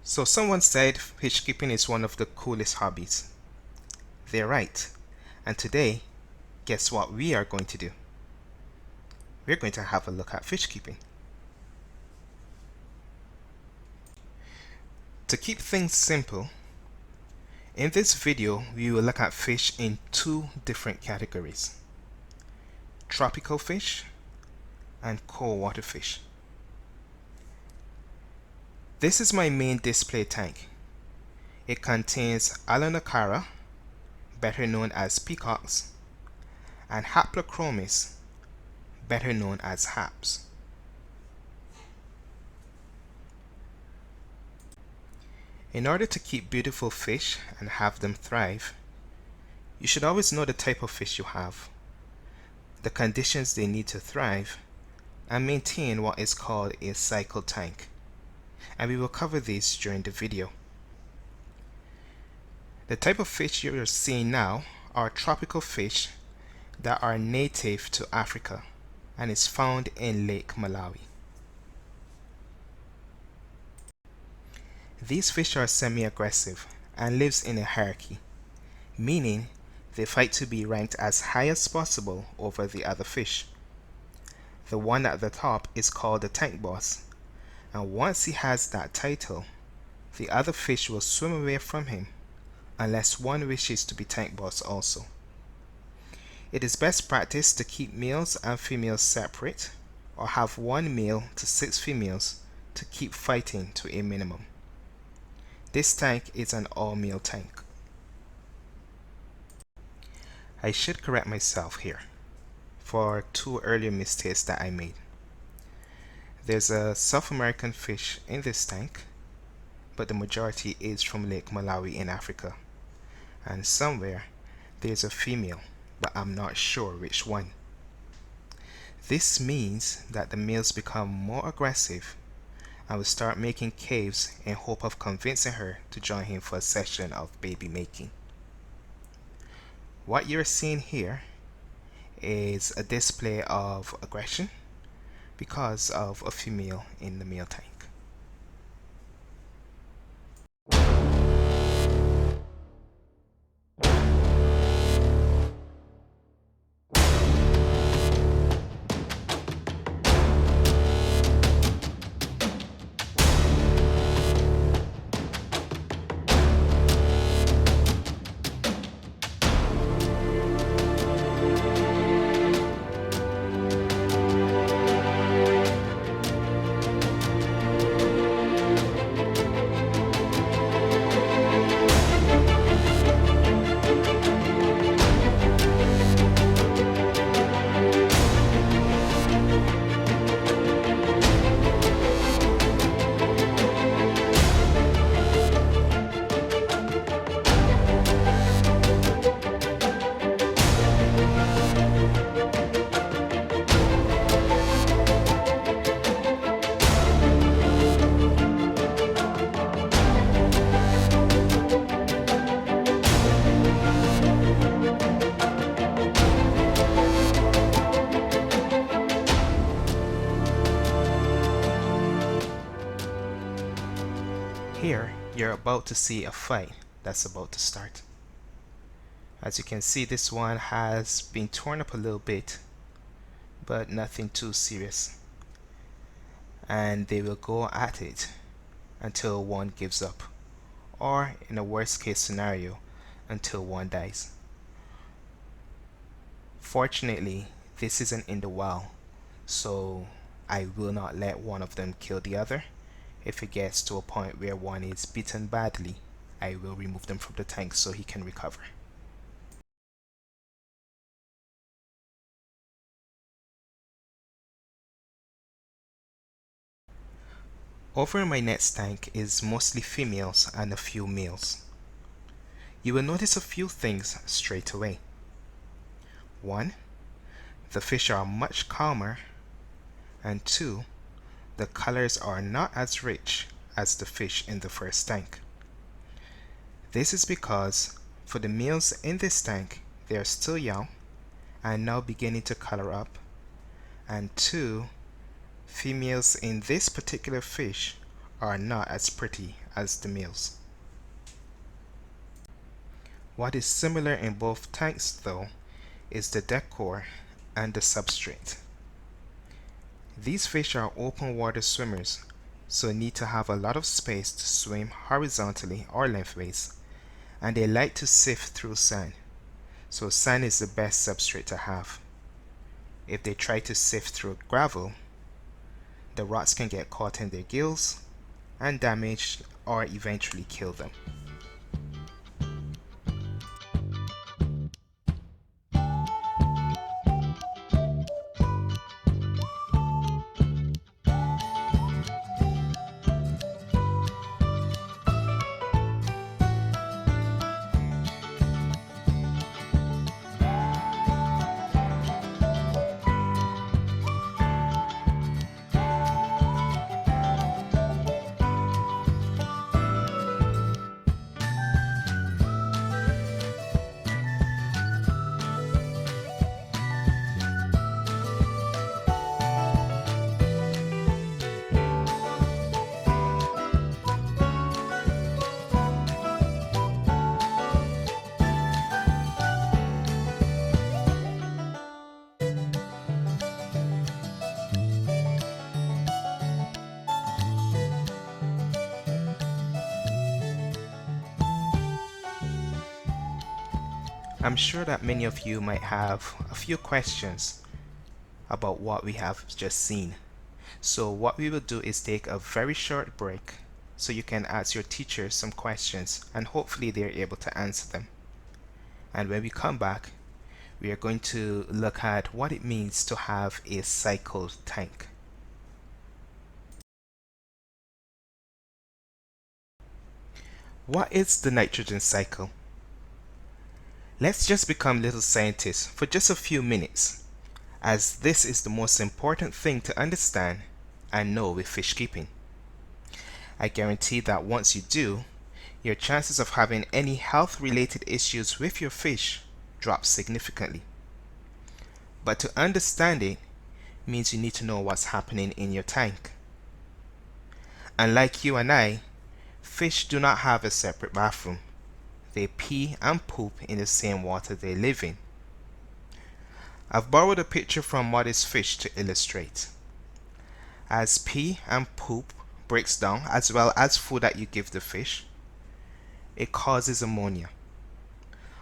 So someone said fish keeping is one of the coolest hobbies. They're right. And today, guess what we are going to do? We're going to have a look at fish keeping. To keep things simple, in this video we will look at fish in two different categories: tropical fish and cold water fish. This is my main display tank. It contains Alanocara, better known as peacocks, and Haplochromis, better known as haps. In order to keep beautiful fish and have them thrive, you should always know the type of fish you have, the conditions they need to thrive, and maintain what is called a cycle tank. And we will cover these during the video. The type of fish you're seeing now are tropical fish that are native to Africa and is found in Lake Malawi. These fish are semi-aggressive and lives in a hierarchy, meaning they fight to be ranked as high as possible over the other fish. The one at the top is called the tank boss, and once he has that title, the other fish will swim away from him unless one wishes to be tank boss also. It is best practice to keep males and females separate, or have one male to 6 females to keep fighting to a minimum. This tank is an all-male tank. I should correct myself here for 2 earlier mistakes that I made. There's a South American fish in this tank, but the majority is from Lake Malawi in Africa. And somewhere there's a female, but I'm not sure which one. This means that the males become more aggressive and will start making caves in hope of convincing her to join him for a session of baby making. What you're seeing here is a display of aggression because of a female in the male tank. Here, you're about to see a fight that's about to start. As you can see, this one has been torn up a little bit, but nothing too serious. And they will go at it until one gives up, or in a worst case scenario, until one dies. Fortunately, this isn't in the wild, so I will not let one of them kill the other. If it gets to a point where one is beaten badly, I will remove them from the tank so he can recover. Over in my next tank is mostly females and a few males. You will notice a few things straight away. 1. The fish are much calmer, and 2. The colors are not as rich as the fish in the first tank. This is because for the males in this tank, they are still young and now beginning to color up, and 2, females in this particular fish are not as pretty as the males. What is similar in both tanks, though, is the decor and the substrate. These fish are open water swimmers, so need to have a lot of space to swim horizontally or lengthways, and they like to sift through sand, so sand is the best substrate to have. If they try to sift through gravel, the rocks can get caught in their gills and damage or eventually kill them. I'm sure that many of you might have a few questions about what we have just seen. So what we will do is take a very short break so you can ask your teacher some questions and hopefully they're able to answer them. And when we come back, we are going to look at what it means to have a cycled tank. What is the nitrogen cycle? Let's just become little scientists for just a few minutes, as this is the most important thing to understand and know with fish keeping. I guarantee that once you do, your chances of having any health-related issues with your fish drop significantly. But to understand it means you need to know what's happening in your tank. Unlike you and I, fish do not have a separate bathroom. They pee and poop in the same water they live in. I've borrowed a picture from Modest Fish to illustrate. As pee and poop breaks down as well as food that you give the fish, it causes ammonia.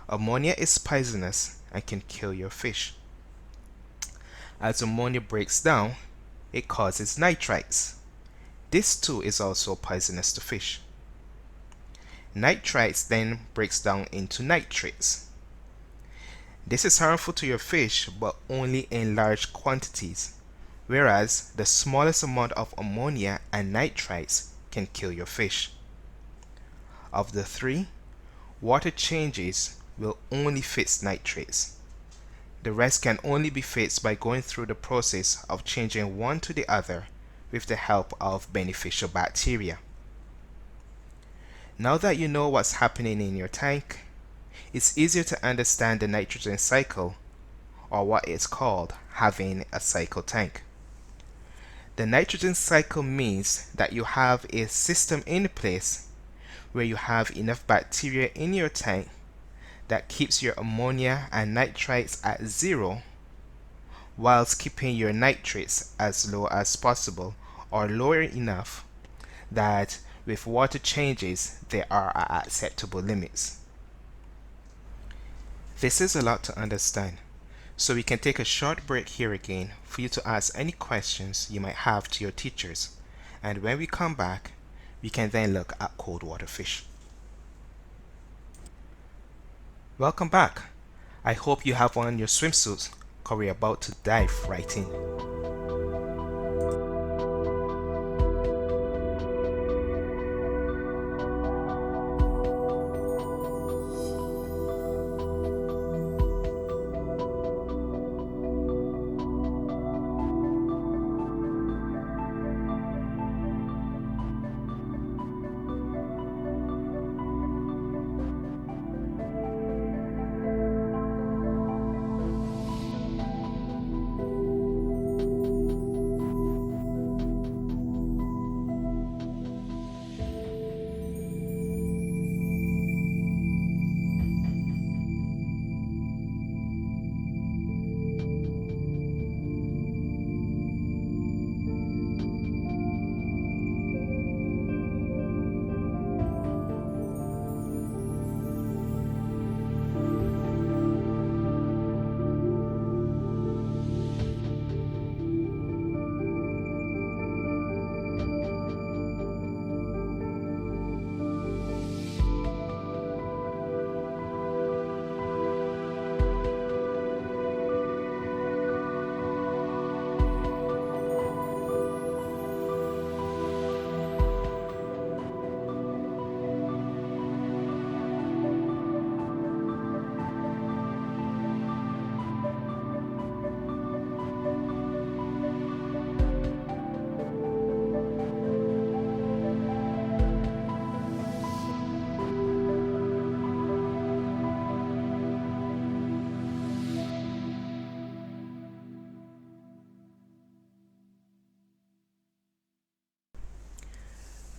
Ammonia is poisonous and can kill your fish. As ammonia breaks down, it causes nitrites. This too is also poisonous to fish. Nitrites then breaks down into nitrates. This is harmful to your fish but only in large quantities, whereas the smallest amount of ammonia and nitrites can kill your fish. Of the three, water changes will only fix nitrates. The rest can only be fixed by going through the process of changing one to the other with the help of beneficial bacteria. Now that you know what's happening in your tank, it's easier to understand the nitrogen cycle, or what it's called having a cycle tank. The nitrogen cycle means that you have a system in place where you have enough bacteria in your tank that keeps your ammonia and nitrites at zero whilst keeping your nitrates as low as possible, or lower enough that with water changes they are at acceptable limits. This is a lot to understand, so we can take a short break here again for you to ask any questions you might have to your teachers, and when we come back we can then look at cold water fish. Welcome back. I hope you have on your swimsuits because we're about to dive right in.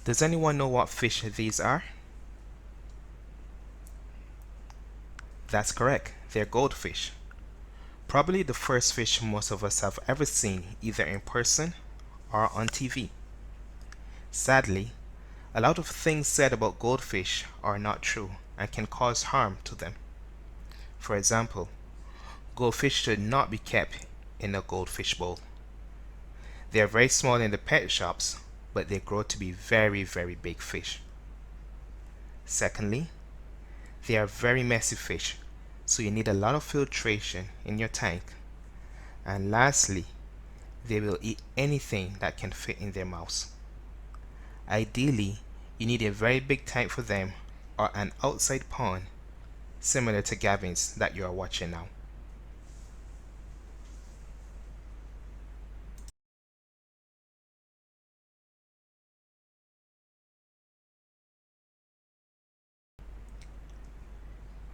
Does anyone know what fish these are? That's correct, they're goldfish. Probably the first fish most of us have ever seen, either in person or on TV. Sadly, a lot of things said about goldfish are not true and can cause harm to them. For example, goldfish should not be kept in a goldfish bowl. They are very small in the pet shops, but they grow to be very, very big fish. Secondly, they are very messy fish, so you need a lot of filtration in your tank. And lastly, they will eat anything that can fit in their mouths. Ideally, you need a very big tank for them or an outside pond similar to Gavin's that you are watching now.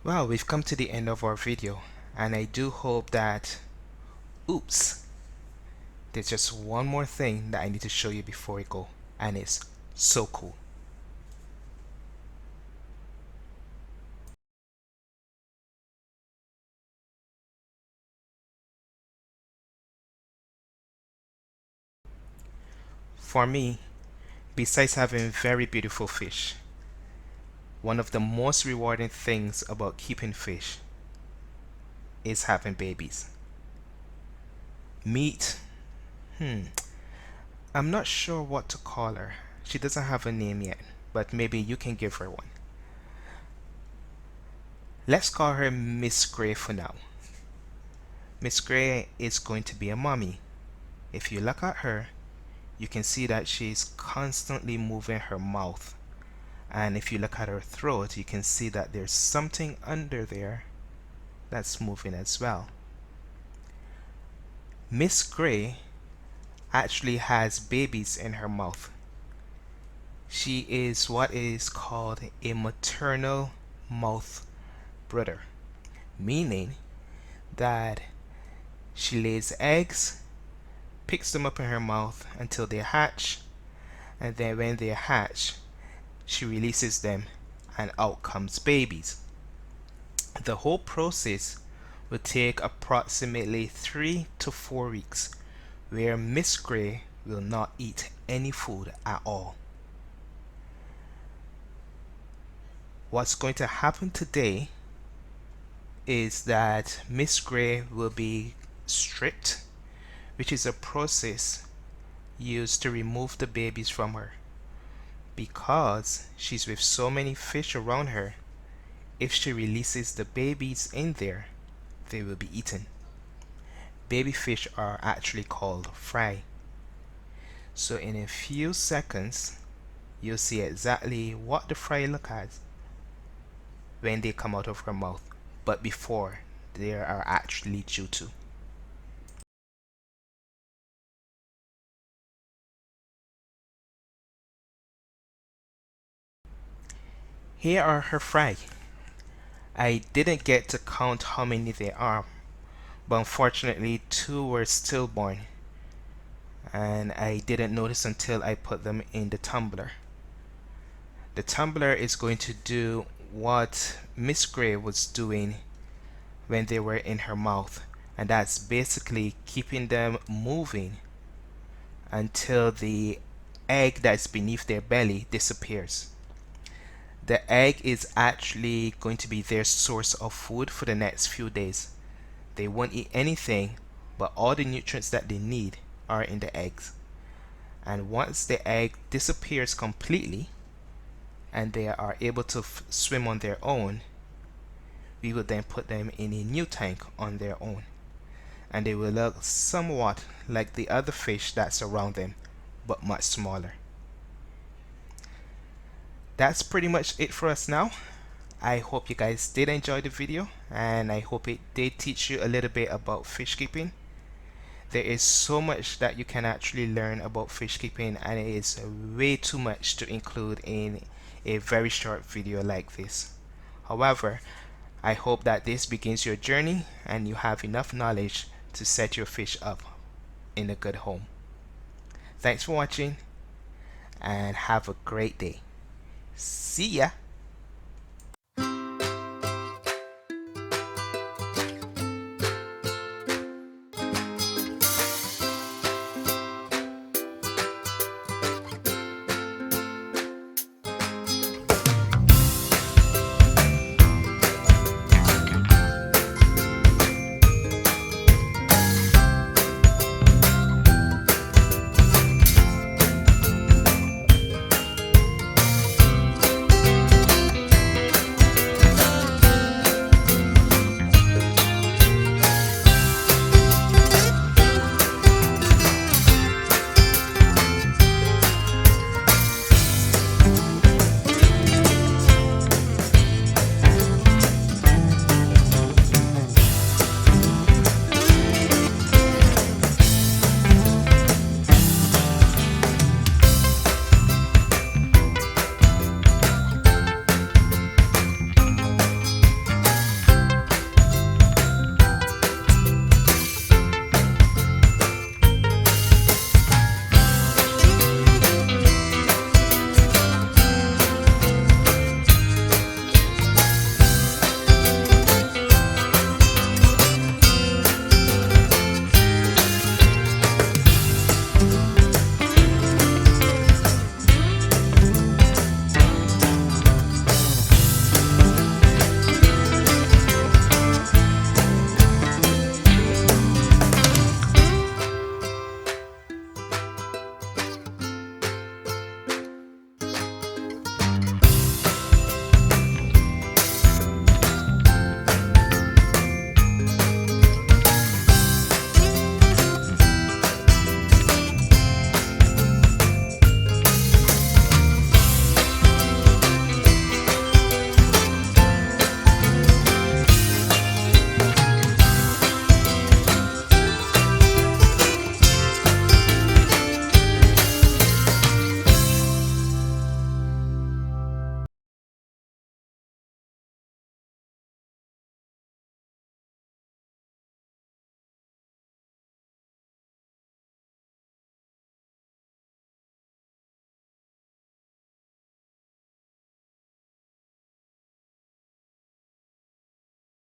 Well, we've come to the end of our video, and I do hope that, oops, there's just one more thing that I need to show you before we go, and it's so cool. For me, besides having very beautiful fish, one of the most rewarding things about keeping fish is having babies. Meet, I'm not sure what to call her. She doesn't have a name yet, but maybe you can give her one. Let's call her Miss Gray for now. Miss Gray is going to be a mommy. If you look at her, you can see that she's constantly moving her mouth. And if you look at her throat, you can see that there's something under there that's moving as well. Miss Gray actually has babies in her mouth. She is what is called a maternal mouth brooder, meaning that she lays eggs, picks them up in her mouth until they hatch, and then when they hatch, she releases them and out comes babies. The whole process will take approximately 3 to 4 weeks, where Miss Gray will not eat any food at all. What's going to happen today is that Miss Gray will be stripped, which is a process used to remove the babies from her. Because she's with so many fish around her, if she releases the babies in there, they will be eaten. Baby fish are actually called fry. So in a few seconds, you'll see exactly what the fry look like when they come out of her mouth, but before they are actually due to. Here are her fry. I didn't get to count how many there are, but unfortunately 2 were stillborn, and I didn't notice until I put them in the tumbler. The tumbler is going to do what Miss Gray was doing when they were in her mouth, and that's basically keeping them moving until the egg that's beneath their belly disappears. The egg is actually going to be their source of food for the next few days. They won't eat anything, but all the nutrients that they need are in the eggs. And once the egg disappears completely and they are able to swim on their own, we will then put them in a new tank on their own. And they will look somewhat like the other fish that's around them, but much smaller. That's pretty much it for us now. I hope you guys did enjoy the video, and I hope it did teach you a little bit about fish keeping. There is so much that you can actually learn about fish keeping, and it is way too much to include in a very short video like this. However, I hope that this begins your journey and you have enough knowledge to set your fish up in a good home. Thanks for watching, and have a great day. See ya!